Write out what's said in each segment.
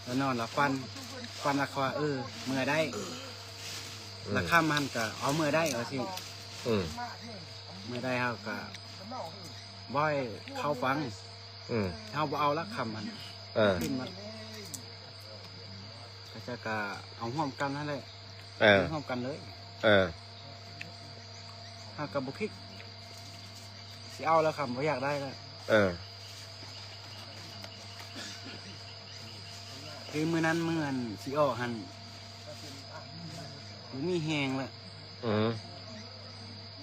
แล้วนอนละฟันละคอเมื่อได้ละข้ามมันก็เอาเมื่อได้เอาสิเมื่อได้เขาก็บ่อยเข้าฟังเขาบ่เอาละคำมันขึ้นมาก็จะกะเอาห่วมกันนั่นแหละห่วมกันเลยถ้ากับบุคิดสิเอาแล้วคำบ่อยากได้แล้วคือมือนั้นมืออันสิออกหันมีแหงเลย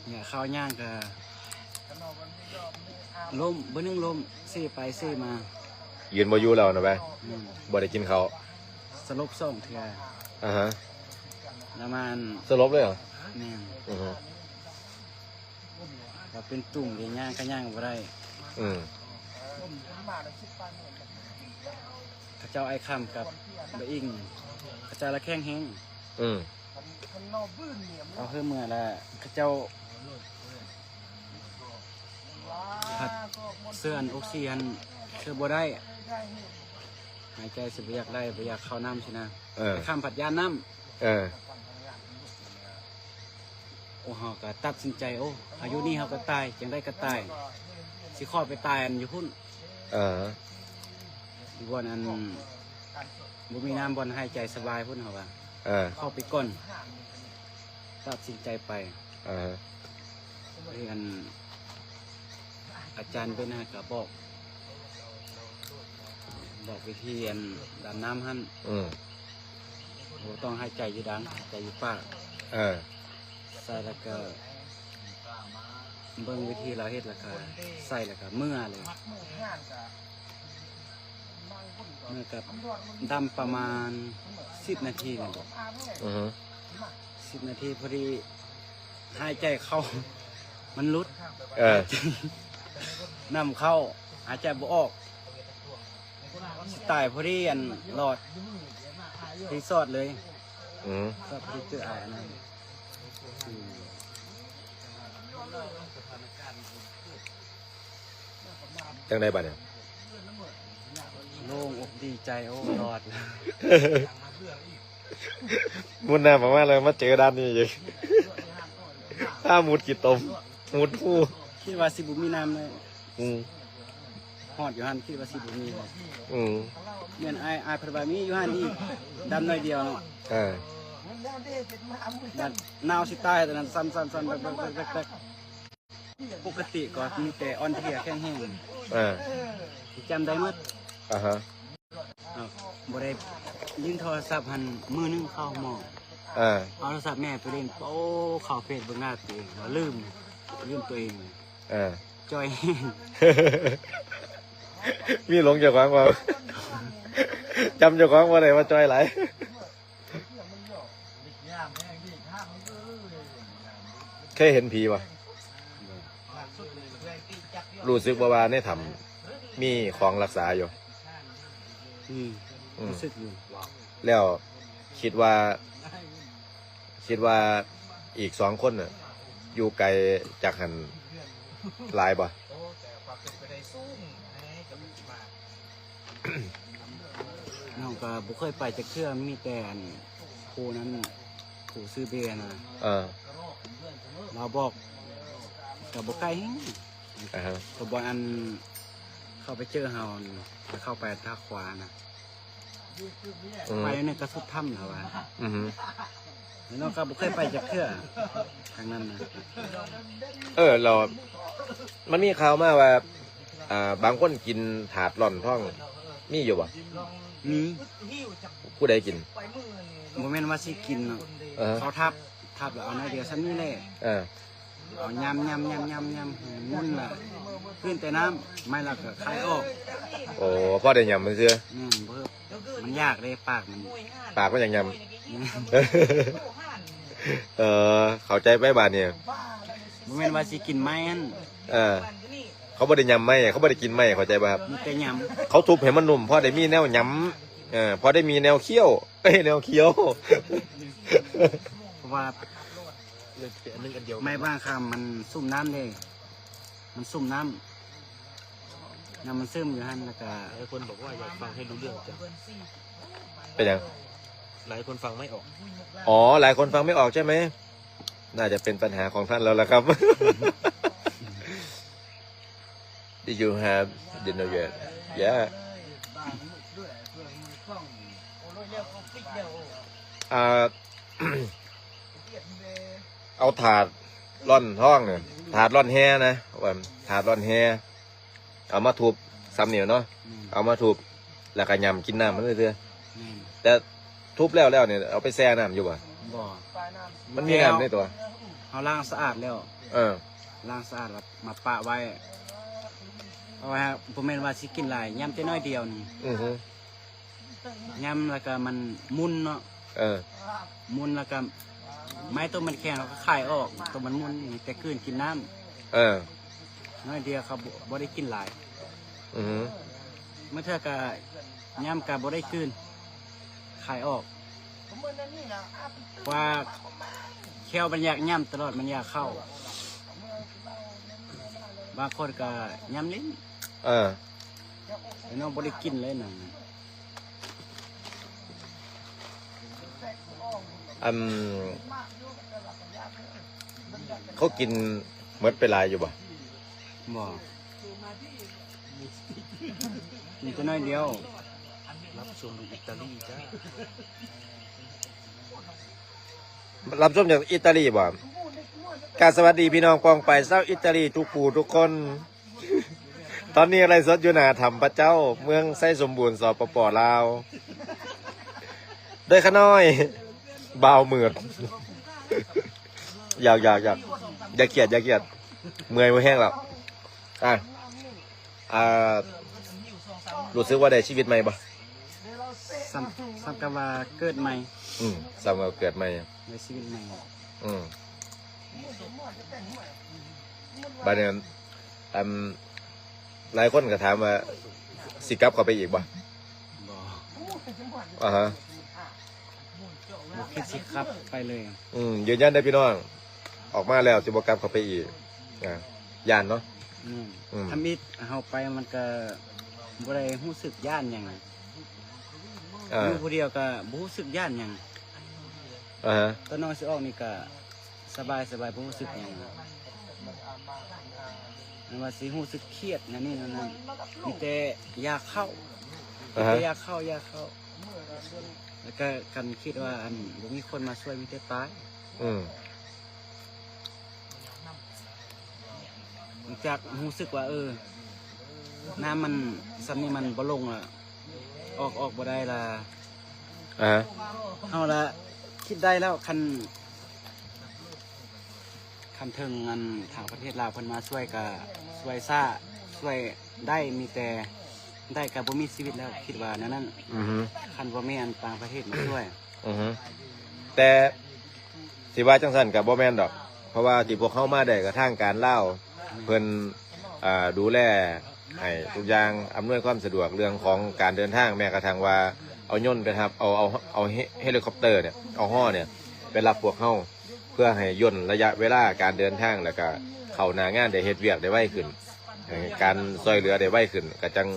เนี่ยข้าวย่างกับล้มบ่นึงล้มเซ่ไปเซ่มายืนบ่อยู่แล้วนะไปบ่ได้กินเขาสลบส่งเถื่อประมาณสลบเลยเหรอเนี่ยก็เป็นตุ่มย่างก็ย่างบ่ได้ข้าเจ้าไอ้คำกับเบอิงข้าเจ้าละแข้งแห้งเอาเพิ่มเมื่อละข้าเจ้าผัดเสื้ออันออกซิเจนเสื้อบ่ได้หายใจสิบอยากได้บ่อยากเข้าน้ำใช่นะข้ามผัดยาน้ำโอ้เขาก็ตัดสินใจอายุนี้เขาก็ตายจังได้ก็ตายสิข้อไปตายอันอยู่พุ่นบอนอันบ่มีน้ำบอนหายใจสบายพุ่นเขาว่าเข้าไปก่อนตัดสินใจไปอันอาจารย์เป็นก็บอกวิธีอันดำน้ำหั่นต้องหายใจอยู่ดังหายใจอยู่ปากใส่แล้วก็เบิ่งวิธีเราเฮ็ดแล้วก็ใส่แล้วก็เมื่อเลยเมื่อกับดำประมาณ10 นาทีนะบอก10 นาทีพอดีหายใจเข้ามันลุดนำเข้าหายใจบ่ออกตายพอดีอันหลอดรีสอดเลยก็พอดีเจออ่านนั่นจังได้บัดเนี่ยโล่งอกดีใจหลอดมุดน้ำมากเลยมาเจอด้านนี้ยังถ้ามุดกี่ตมมุดผู้คิดว่าสิบุมีน้ำเลยหอดอยู่หันคิดว่าสิบุมีเลยเงินไอพระบามีอยู่หันนี่ดำหน่อยเดียวหนาวสิตายแต่นั้นสั้นปกติก็มีแต่อ่อนเพลียแข็งแห้งจำได้หมดบ่ได้ยินโทรศัพท์หันมือนึงเข้าหม้อเอาโทรศัพท์แม่ไปเล่นเข้าเฟซเบื้องหน้าตัวเองลืมตัวเองจอยแห้งมีหลงเจ้าของว่าจำเจ้าของว่าอะไรว่าจอยไหลเคยเห็นผีป่ะรู้สึกว่าเนี่ยทำมีของรักษาอยู่รู้สึกอยู่แล้วคิดว่าอีก2 คนน่ะอยู่ไกลจากหันหลายป่ะน้องก็บุเคยไปจากเครื่องมีแต่ครูนั้นครูซื้อเบียร์นะเราบอกกับบุกไก่กับบอลอันเข้าไปเจอเฮาเข้าไปท่าขวานะไปเนี่ยกระสุดถ้ำเหรอวะน้องก็บุเคยไปจากเครื่องทางนั้นนะเรามันมีข่าวมาว่าบางคนกินถาดหล่อนท้องมีอยู่ป่ะมีผู้ใดกินโมเมนต์ว่าสิกินเขาทับแล้วเอาหน้าเดียวซ้ำนี่เลยเอายำมุ่นละขึ้นแต่น้ำไม่ละก็คายออกพ่อได้ยำมันเสื้อมันยากเลยปากมันอย่างยำเข้าใจไปบ้านเนี่ยโมเมนต์ว่าสิกินไม้เขาไม่ได้ยำไหมเขาไม่ได้กินไหมเข้าใจป่ะครับมีแต่ยำเขาทุบให้มันนุ่มพอได้มีแนวยำพอได้มีแนวเคี้ยวแนวเคี้ยวเพราะว่าไม่บ้างคำมันซุ่มน้ำเลยมันซุ่มน้ำมันซึมอยู่ฮั่นแล้วก็คนบอกว่าอยากฟังให้รู้เรื่องจ้ะ เป็นยัง หลายคนฟังไม่ออก อ๋อหลายคนฟังไม่ออกใช่ไหมน่าจะเป็นปัญหาของท่านแล้วล่ะครับ Did you have dinner yet? Yeah. อ่า เอาถาดร่อนท้องเนี่ยถาดร่อนแฮนะว่าถาดร่อนแฮเอามาทุบซ้ำเหนียวเนาะเอามาทุบแล้วก็ยำกินน้ำมันเรื่อยๆแต่ทุบแล้วเนี่ยเอาไปแช่น้ำอยู่ป่ะ บ่ มันมีน้ำในตัว เอาล้างสะอาดแล้ว ล้างสะอาดแล้วมาปะไว้เอาไว้ฮะผมแม่นว่าสิกินหลายย่ำแต่น้อยเดียวนี่ ย่ำแล้วก็มันมุนเนาะมุนแล้วก็ไม้ตัวมันแข็งเราก็คายออกตัวมันมุนแต่คืนกินน้ำน้อยเดียวเขาบ่ได้กินหลายเมื่อเธอก็ย่ำกับบ่ได้คืนคายออกว่าแควมันอยากย่ำตลอดมันอยากเข้าบางคนก็ย่ำลิ้นแต่น้องบ่ได้กินเลยนะเขากินเมดไปลายอยู่บ่ บ่กินแต่น้อยเดียว รับชมดูอิตาลีจ้า รับชมจากอิตาลีบ่การสวัสดีพี่น้องกองไปเศร้าอิตาลีทุกผู้ทุกคน ตอนนี้อะไรสดอยู่หนาธรรมพระเจ้าเมืองไส้สมบูรณ์สปป.ลาวด้วยขน้อยเบาเหมือด อยากอย่าเกลียดเมื่อยมือแห้งแล้วรู้สึกว่าได้ชีวิตใหม่ปะซ้ำกับว่าเกิดใหม่ซ้ำกับเกิดใหม่ในชีวิตใหม่บัดนี้หลายคนก็ถามว่าสิกลับเข้าไปอีกบ่ฮะคิดสิครับไปเลยยืนยันได้พี่น้องออกมาแล้วจะบอกกลับเข้าไปอีกย่านเนาะทำอิดเอาไปมันก็บ่ได้รู้สึกย่านอย่างอยู่ผู้เดียวก็บ่รู้สึกย่านอย่างตอนน้องสิออกนี่ก็สบายบ่รู้สึกอย่างนั้นว่าสิรู้สึกเครียดนั่นนี่นั่นมีแต่อยากเข้าอยากเข้าแล้วก็กันคิดว่าบ่มีคนมาช่วยมีแต่ตายจากรู้สึกว่าน้ำมันซ้ำนี่มันบ่ลงอ่ะออกบ่ได้ละเอาละคิดได้แล้วคันถึงทางประเทศลาวเพิ่นมาช่วยก็ช่วยซ่าช่วยได้มีแต่ได้กับบ่มีชีวิตแล้วคิดว่านั้นคันบ่แม่นต่างประเทศมาช่วยแต่สิว่าจังซั่นก็บ่แม่นดอกเพราะว่าที่พวกเขามาได้ก็ทางการลาวเพิ่นดูแลให้ทุกอย่างอำนวยความสะดวกเรื่องของการเดินทางแม้กระทั่งว่าเอายนต์ไปครับเอาเฮลิคอปเตอร์เนี่ยเอาห่อเนี่ยไปรับพวกเขาเพื่อให้ย่นระยะเวลาการเดินทางแล้วก็เข้าหน้างานได้เฮ็ดเวียกได้ไวขึ้นการช่วยเหลือได้ไวขึ้นก็จัง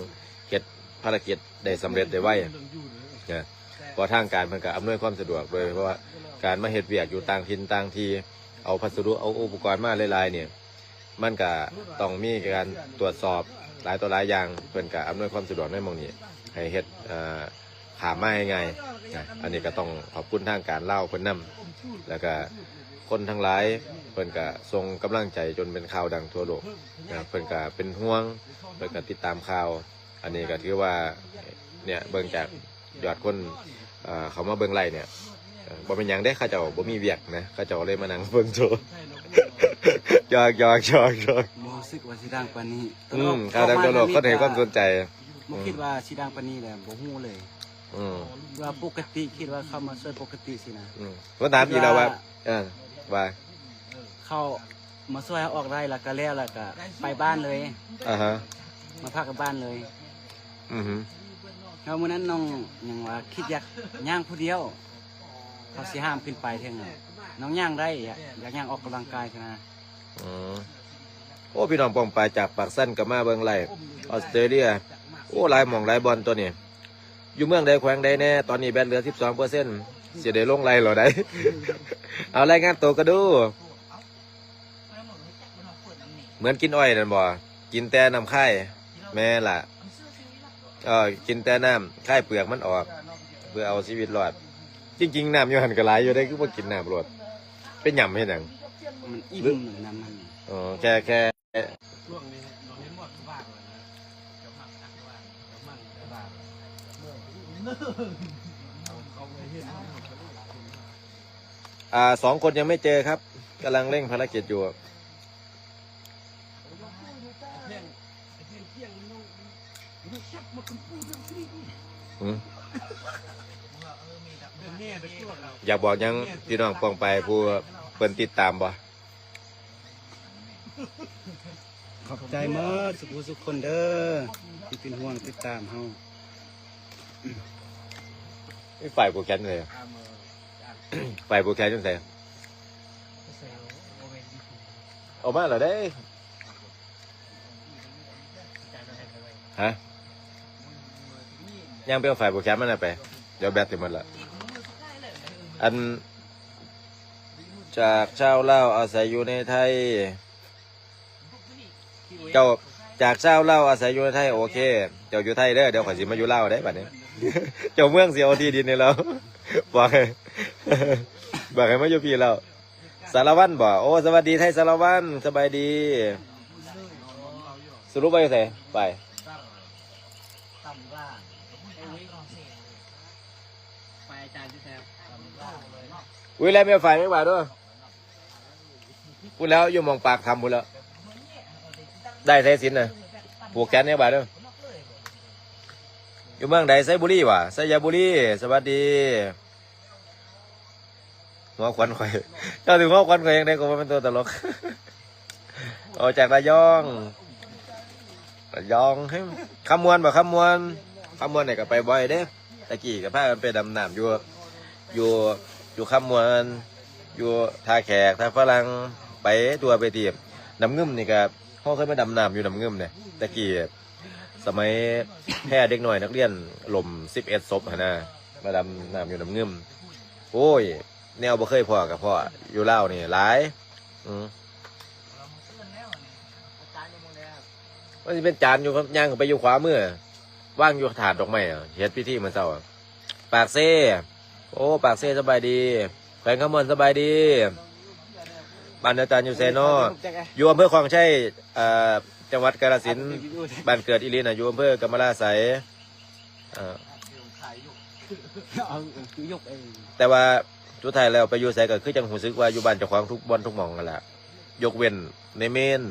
เฮ็ดภารกิจได้สำเร็จได้ไวนะเพราะทางการเพิ่นก็อำนวยความสะดวกโดยเพราะว่าการมาเฮ็ดเวียกอยู่ต่างถิ่นต่างที่เอาพัสดุเอาอุปกรณ์มาหลายๆเนี่ยมันก็ต้องมีการตรวจสอบหลายต่อหลายอย่างเพิ่นก็อำนวยความสะดวกในหม้องนี้ให้เฮ็ดขามมาง่ายๆอันนี้ก็ต้องขอบคุณทางการลาวเพิ่นนำแล้วก็คนทั้งหลายเพิ่นก็ส่งกำลังใจจนเป็นข่าวดังทั่วโลกเพิ่นก็เป็นห่วงเพิ่นก็ติดตามข่าวอันนี้ก็ถือว่าเนี่ยเบิ่งจากยอดคนเขามาเบิ่งไล่เนี่ยบ่เป็นหยังได้ข้าเจ้าบ่มีเวียกนะข้าเจ้าเลยมานั่งเบิ่งโชว์ยอกบ่รู้สึกว่าสิดังปานนี้ข่าวดังทั่วโลกก็ให้ความสนใจบ่คิดว่าสิดังปานนี้แหละบ่ฮู้เลยว่าปกติคิดว่าเข้ามาช่วยปกติสินะก็ถามอีกแล้วว่าว่าเข้ามาช่วยออกได้แล้วก็แล้วก็ไปบ้านเลยมาพักกับบ้านเลยแล้วมื้อนั้นน้องยังว่าคิดอยากย่างผู้เดียวเขาสิห้ามขึ้นไปเท่านั้นน้องย่างได้อยากย่างออกกำลังกายใช่ไหมโอ้พี่น้องปองไปจากปากสั้นกับมาเบิ่งไล่ออสเตรเลียโอ้หลายหม่องหลายบอลตัวนี้ อยู่เมืองใดแขวงใดแน่ตอนนี้แบตเหลือ 12%เสียได้ลงไรเหรอได้ เอารายงานตัวก็ดู เหมือนกินอ้อยนั่นบ่กินแต่น้ำไข่แม่ล่ะกินแต่น้ำไข่เปลือกมันออกเพื่อเอาชีวิตรอดจริงๆน้ำอยู่หันกระไรอยู่ได้คือว่ากินน้ำรอดเป็นหย่ำให้หนัง มันอิ่มเหมือนน้ำมัน อ๋อแค่ 2 คนยังไม่เจอครับกำลังเร่งภารกิจอยู่อยากบอกยังพี่น้องปองไปผู้เปิ่นติดตามบ่ ขอบใจเมื่อสุขคนเด้อที่เป็นห่วงติดตามเฮา ไม่ฝ่ายโปรแกรมเลย ฝ่ายโปรแกรมจังไงออกมาเหรอได้ฮะยังเป็นฝ่ายโปรแกรมมันไปเดี๋ยวแบตถึงมันละอันจากชาวลาวอาศัยอยู่ในไทยเจ้าจากชาวลาวอาศัยอยู่ในไทยโอเคเจ้าอยู่ไทยเด้อเดี๋ยวข่อยสิมาอยู่ลาวได้บัดนี้ เจ้าเมืองเสียที่ดินนี่แล้วบอกให้มาอยู่พี่แล้วสารวัตรบ่โอ้สวัสดีไทยสารวัตรสบายดีสรุปไปไหนไปอุ้ยแล้วไม่ไฟไม่ไหวด้วยพูดแล้วอยู่มองปากทำพูดแล้วได้ไทยสินนะปลูกแกนเนี่ยบ่ายด้วยอยู่เมืองใดไซบุรีวะไซยาบุรีสวัสดีหัวควันข่อยเจ้าถึงหัวควันข่อยยังได้ก็ว่าเป็นตัวตลกออกจากระยองให้คำมวลบ่คำมวลเนี่ยก็ไปบ่อยเด้ตะกี้กับพากันไปดำน้ำอยู่คำมวลอยู่ท่าแขกท่าฝรั่งไปตัวไปตีบน้ำงึมนี่ก็เขาเคยมาดำน้ำอยู่น้ำงึมเนี่ยตะกี้สมัยแพร่เด็กหน่อยนักเรียนหล่ม11 ศพนะมาดำน้ำอยู่น้ำงึมโอ้ยแนวบ่เคยพ่อกับพ่ออยู่เล่านี่หลายมันจะเป็นจานอยู่ย่างไปอยู่ขวามือว่างอยู่ถาดดอกไม้เฮ็ดพิธีเหมือนเช้าปากเซ่โอ้ปากเซ่สบายดีแขวงขมวนสบายดีบ้านอาจารย์อยู่เซโนอยู่อำเภอคลองชัยจังหวัดกาฬสินธุ์บ้านเกิดอิรินอยู่อำเภอกำมะลาไสแต่ว่าสุดท้ายแล้วไปอยู่ไสก็คือจังหูซึกว่าอยู่บ้านเจ้าของทุกบ่อนทุกหม่องกันแหละยกเว้นในเมน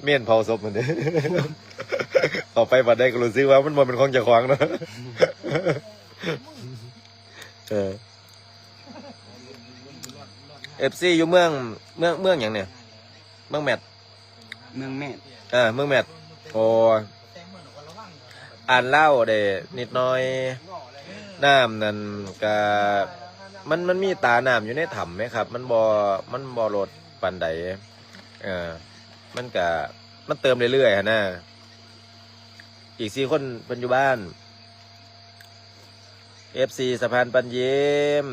เมียนเผาศพเหมือนเดิมต่อไปบัดได้ก็รู้สึกว่ามันเป็นของเจ้าของเนาะFC อยู่เมืองอย่างเนี่ยเมืองแมทเมืองแมทโอ้อ่านเล่าเด้นิดหน่อยน้ำนั่นก็มันมีตาน้ำอยู่ในถ้ำไหมครับมันบ่ลดปันใดมันเติมเรื่อยๆฮะนะอีก4 คนเป็นอยู่บ้าน FC สะพานปันเยี่ยม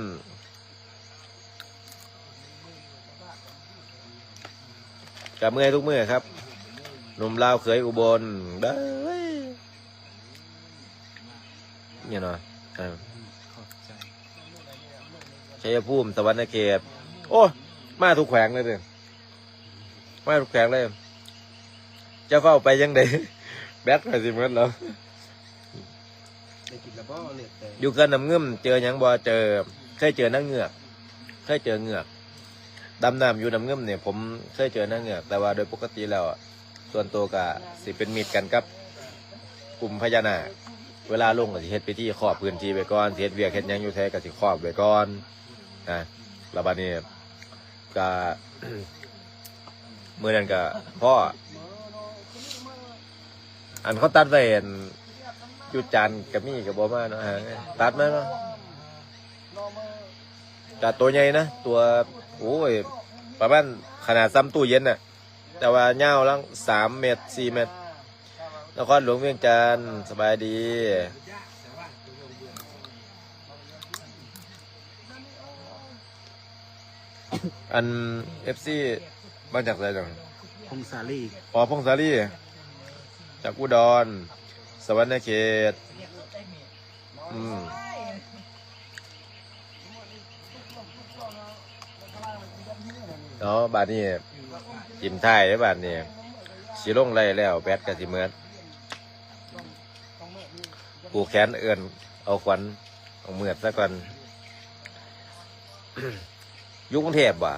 กับเมื่อยทุกเมื่อครับหนุ่มลาวเคยอุบลได้เนี่ยเนาะชัยภูมิสวรรณเขตโอ้มาทุกแขวงเลยดิมาทุกแขวงเลยจะเฝ้าไปยังไงแบตไปสิเมื่อแล้วอยู่กันน้ำเงื่อมเจอยังบ่เคยเจอนักเงือกเคยเจอเงือกดำน้ำอยู่น้ำเงื่อมเนี่ยผมเคยเจอนักเงือกแต่ว่าโดยปกติแล้วส่วนตัวก็สิเป็นมิตรกันกับกลุ่มพญานาคเวลาลงก็สิเฮ็ดไปที่ขอบพื้นที่ไปก่อนเฮ็ดเวียกเฮ็ดยังอยู่แท้ก็สิขอบไปก่อนนะแล้วบัดนี้ก็ เมื่อนั้นก็พ่ออันเขาตัดไว้อยู่จานกับมี่กับบ่มาเนาะตัดมาเนาะตัดตัวใหญ่นะตัวโอ้ยประมาณขนาดซ้ำตู้เย็นน่ะแต่ว่ายาวลัง3 เมตร 4 เมตร นครหลวงเวียงจันทร์สบายดีอัน FC มาจากไหนจัง พงศาลี อ๋อพงศาลีจากอุดรสวรรณเขตเนาะบาดนี้กินท้ายได้บาดนี้สิลงไรแล้วแบตก็สิเหมือนผูกแขนเอื่นเอาขวัญเอาเมือดซะก่อน อยู่กรุงเทพว่ะ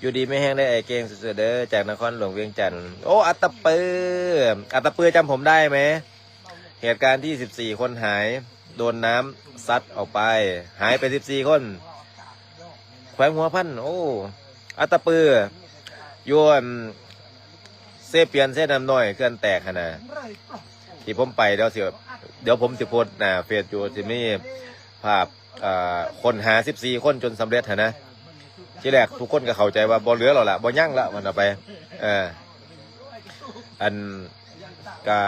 อยู่ดีไม่แห้งได้ไอเก่งสุดๆเด้อจากนครหลวงเวียงจันทร์โอ้อัตตปือจำผมได้ไหมเหตุการณ์ที่14คนหายโดนน้ำซัดออกไปหายไป14คนแขวงหัวพันโอ้อัตตปือโยนเซเปียนเส้นน้ำน้อยเคลื่อนแตกขนาดที่ผมไปเดี๋ยวผมจะโพสต์หน้าเฟซอยู่ที่นี่ภาพคนหา14คนจนสำเร็จนะที่แรกทุกคนก็เข้าใจว่าบ่เหลือหรอกละบ่ยั่งละมันเอาไปอันกา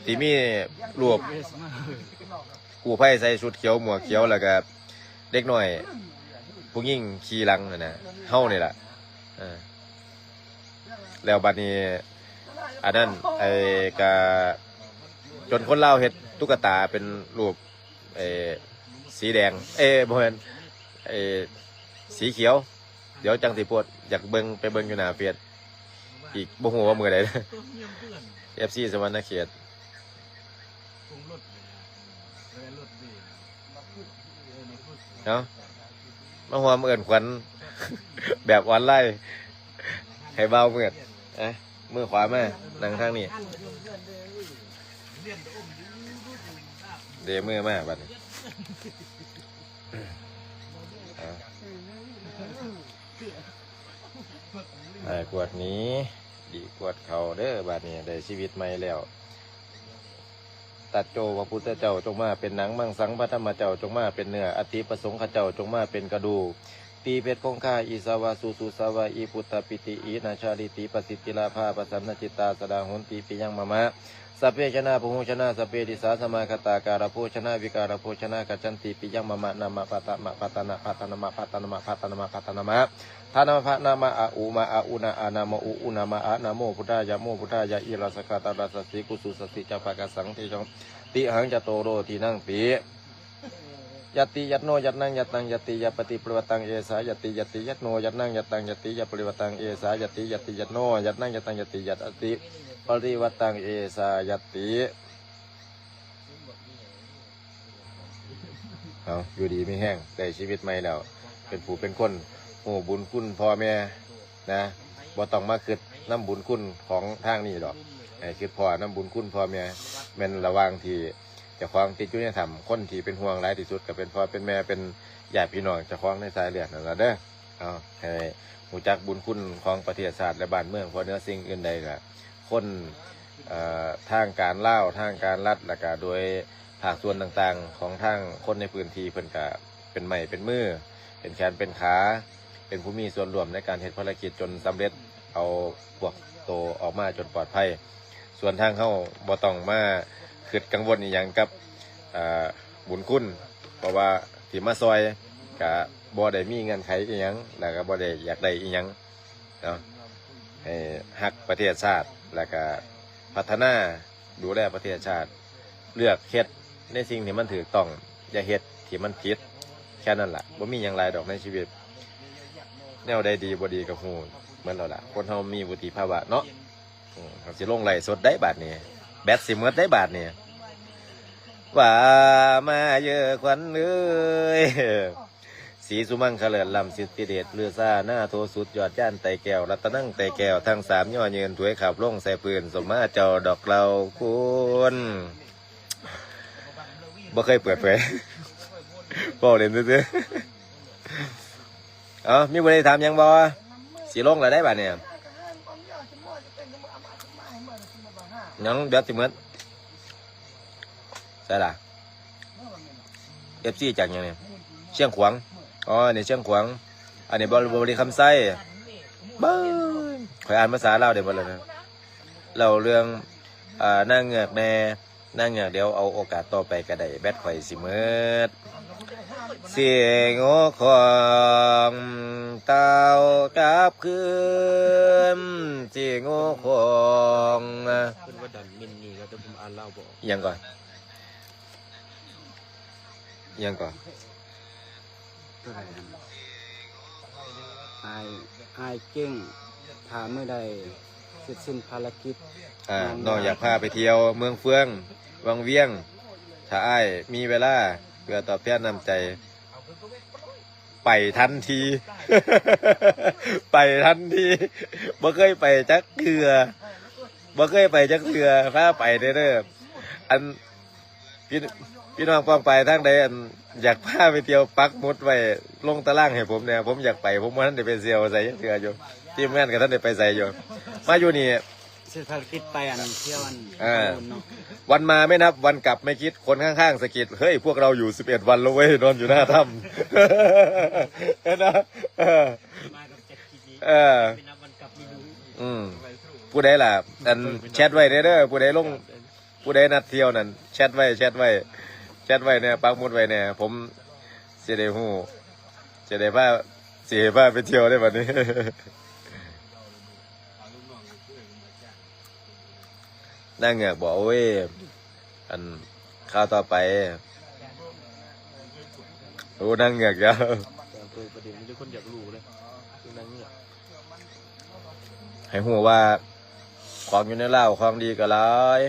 ที่มีรวบกู้ภัยใส่ชุดเขียวหมวกเขียวแล้วก็เด็กหน่อยผู้หญิงขี่หลังนะเฮานี่แหละแล้วบัดนี้อันนั้นไอ้กาจนคนเล่าเฮ็ดตุ๊กตาเป็นรูปสีแดงบ่แม่นสีเขียวเดี๋ยวจังสิปวดอยากไปเบิ่งอยู่หน้าเฟซอีกบ่ฮู้ว่ามื้อใด FC สวรรณเขตเนาะมาหัวมื้อขวัญ แบบออนไลน์ให้เบามื้อมือขวามานั่งทางนี้เดมือมาบัดนี้กวดนี้ดีกวดเขาเด้อบัดนี้ได้ชีวิตใหม่แล้วตัดโจพระพุทธเจ้าจงมาเป็นหนังมังสังพระธรรมเจ้าจงมาเป็นเนื้ออธิประสงค์ข้าเจ้าจงมาเป็นกระดูกตีเพชรคงคาอีสาวาสุสาวาอีปุตตปิติอีนาชาลิติปสิทธิลาภาปสันนจิตตาสดาหุนติปิยังมะมะสัพเพชนะภูชนะสัพเพดิสาสมาคตาการโภชนะวิการโภชนะกัจจันติปิยังมะมะนามะปะตะมะปะตะนะปะตะนะมะปะตะนะมะปะตะนะมะปะตะนะมะทานามะพะนามะอาอุมาอาอุนาอานามะอุอุนามะอานะโมพุทธายะโมพุทธายะอิรัสกะตารัสสิกุสุสติจัปปะกะสังติจงติหังจโตโรทีนั่งปียัตติยัตโนยัตนังยัตตังยัตติยัปฏิปริวตังเอสายัตติยัตติยัตโนยัตนังยัตตังยัตติยัปริวตังเอสายัตติยัตติยัตโนยัตนังยัตตังยัตติยัตติปริวตังเอสายัตติเอาอยู่ดีไม่แห้งได้ชีวิตใหม่แล้วเป็นผู้เป็นคนโอ้บุญคุณพ่อแม่นะบ่ต้องมาคิดน้ำบุญคุณของทางนี้ดอกไอ้คิดพ่อน้ำบุญคุณพ่อแม่แม่นระวังที่จะคล้องติดอยู่ในธรรมคนที่เป็นห่วงหลายที่สุดก็เป็นพ่อเป็นแม่เป็นญาติพี่น้องจะคล้องในสายเลือดนั่นแหละเด้อเอาให้รู้จักบุญคุณของประเทศชาติและบ้านเมืองเพราะเนื้อสิ่งอื่นใดก็คนทางการเล่าทางการรัฐและก็โดยภาคส่วนต่างๆของทางคนในพื้นที่เพิ่นก็เป็นไม้เป็นมือเป็นแขนเป็นขาเป็นผู้มีส่วนร่วมในการเฮ็ดภารกิจจนสำเร็จเอาพวกโตออกมาจนปลอดภัยส่วนทางเฮาบ่ต้องมาคิดกังวลอีหยังกับบุญคุณเพราะว่าที่มาซอยก็บ่ได้มีเงื่อนไขอีหยังแล้วก็บ่ได้อยากได้อีหยังเนาะให้ฮักประเทศชาติแล้วก็พัฒนาดูแลประเทศชาติเลือกเฮ็ดในสิ่งที่มันถูกต้องอย่าเฮ็ดที่มันผิดแค่นั้นล่ะบ่มีหยังหลายดอกในชีวิตแนวใดดีบ่ดีก็ฮู้เหมือนเราล่ะคนเฮามีวุฒิภาวะเนาะสิลงไล่สดได้บาดนี้แบตสิหมดได้บาทเนี่ยว่ามาเยอะควันเอ้ยสีสุมังคเลิศลำสิทธิเดชเลือซาหน้าโทสุดยอดย่านไตแก้วรัตนั่งไตแก้วทั้ง3ย่อเยินถวยขับลงใส่ปืนสมมาเจ้าดอกเราคุณบ่เคยเปิดเผยบอกเลยซื้อมีบริษัทยังบ่สีลงแล้วได้บาทเนี่ยยังเดือดสิมืดใช่ล่ะFC จากยังเนี่ยเชียงขวางอ๋อเนี่ยเชียงขวางอันนี้บริคำไส้บ้าข่อยอ่านภาษาลาวได้หมดเลยนะเราเรื่อง นางเงือกแน่นางเงือกเดี๋ยวเอาโอกาสต่อไปก็ได้แบตข่อยสิเมิดเสียงโอของเต่ากลับคืนเสียงโอของ เพิ่นว่าดันมินนี่ก็จะผมอ่านเล่าบอก ยังก่อนยังก่อน เท่าไหร่นั่นอายเก่งถ้าเมื่อใดเสร็จสิ้นภารกิจ น้องอยากพาไปเที่ยวเมืองเฟืองวังเวียงถ้าอ้ายมีเวลาเพื่อตอบแทนน้ำใจไปทันที ไปทันทีบ่เคยไปจักเทือบ่เคยไปจักเทือพาไปเด้ออันพี่น้องฟังไปทางใดอันอยากพาไปเที่ยวปักหมุดไว้ลงตารางให้ผมเนี่ยผมอยากไปผมว่าท่านได้ไปเที่ยวใส่จักเทืออยู่ทีมงานกับท่านได้ไปใส่อยู่มาอยู่นี่ เสร็จภารกิจไปอันเที่ยวอัน เนาะ วันมาไม่นับวันกลับไม่คิดคนข้างๆสะกิดเฮ้ยพวกเราอยู่11 วันแล้วเว้ยนอนอยู่หน้าถ้ำ นะมากับ7 ที เป็นนับวันกลับไม่รู้ผู้ใดล่ะอันแชทไว้เด้อผู้ใดลงผู้ใดนัดเที่ยวนั่นแชทไว้เนี่ยปักหมุดไว้เนี่ยผมสิได้ฮู้สิได้พาไปเที่ยวได้บัดนี้ นางเงือกบอกโอ้ยอันข้าวต่อไปโอ้นางเงือกแล้ว แต่ประเด็นนี้ทุกคนอยากรู้เลยคือนางเงือก ให้หัวว่าของอยู่ในเล่าของดีก็ร้าย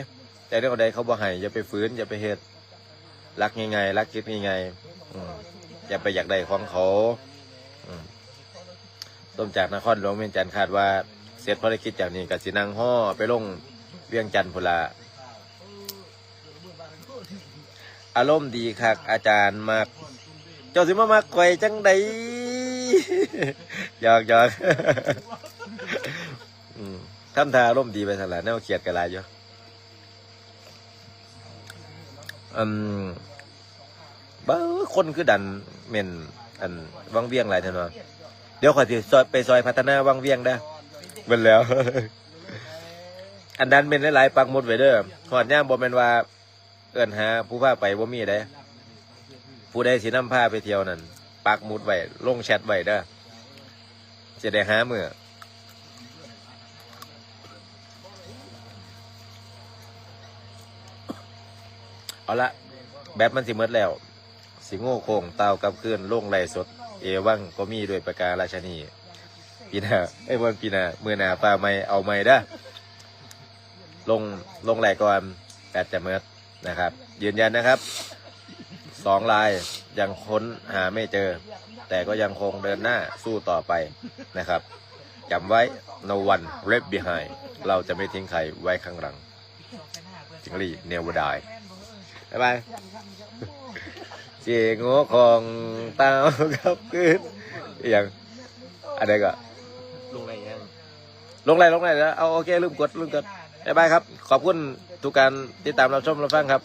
แต่เรื่องใดเขาบ่ให้อย่าไปฝืนอย่าไปเฮ็ดรักง่ายๆรักคิดง่ายๆอย่าไปอยากได้ของเขาต้มจากนครหลวงเวียงจันทร์คาดว่าเสร็จภารกิจจากนี้ก็สินั่งห่อไปลงเวียงจันทร์พุ่นละอารมณ์ดีคักอาจารย์มากเจ้าสิมาก่อยจังใด หยอก ทำท่าอารมณ์ดีไปสั่นละแนวเขียดกันหลายอยู่บ้าคนคือดันเม่นอันวังเวียงหลายท่านว่าเดี๋ยวขอสิไปซอยพัฒนาวังเวียงได้เบิ่นแล้ว อันดันเป็นหลายๆปักหมุดไว้เด้อหอดย่างบ่แม่นว่าเอิ้นหาผู้พาไปบ่มีได้ผู้ใดสินำพาไปเที่ยวนั่นปักหมุดไว้ลงแชทไว้เด้อจะได้หามื้อเอาละแบบมันสิหมดแล้วสิโง่โค้งเตากับคืนลงไหลสดเอวังก็มีด้วยประการาชนีปีหน้าวันปีหน้ามื้อหน้าฟ้าใหม่เอาใหม่เด้อลงไหลก่อนแปดจะเมิดนะครับยืนยันนะครับ2 ลายยังค้นหาไม่เจอแต่ก็ยังคงเดินหน้าสู้ต่อไปนะครับจำไว้ no one left behind เราจะไม่ทิ้งใครไว้ข้างหลังจิงลี่เนวดายบ๊ายบายเสียงหัวของเต้ากับคืนอย่างอะไรก็ ลงอะไรยัง ลงไหลแล้วเอาโอเคลืมกดบ๊ายบายครับขอบคุณทุกการติดตามรับชมรับฟังครับ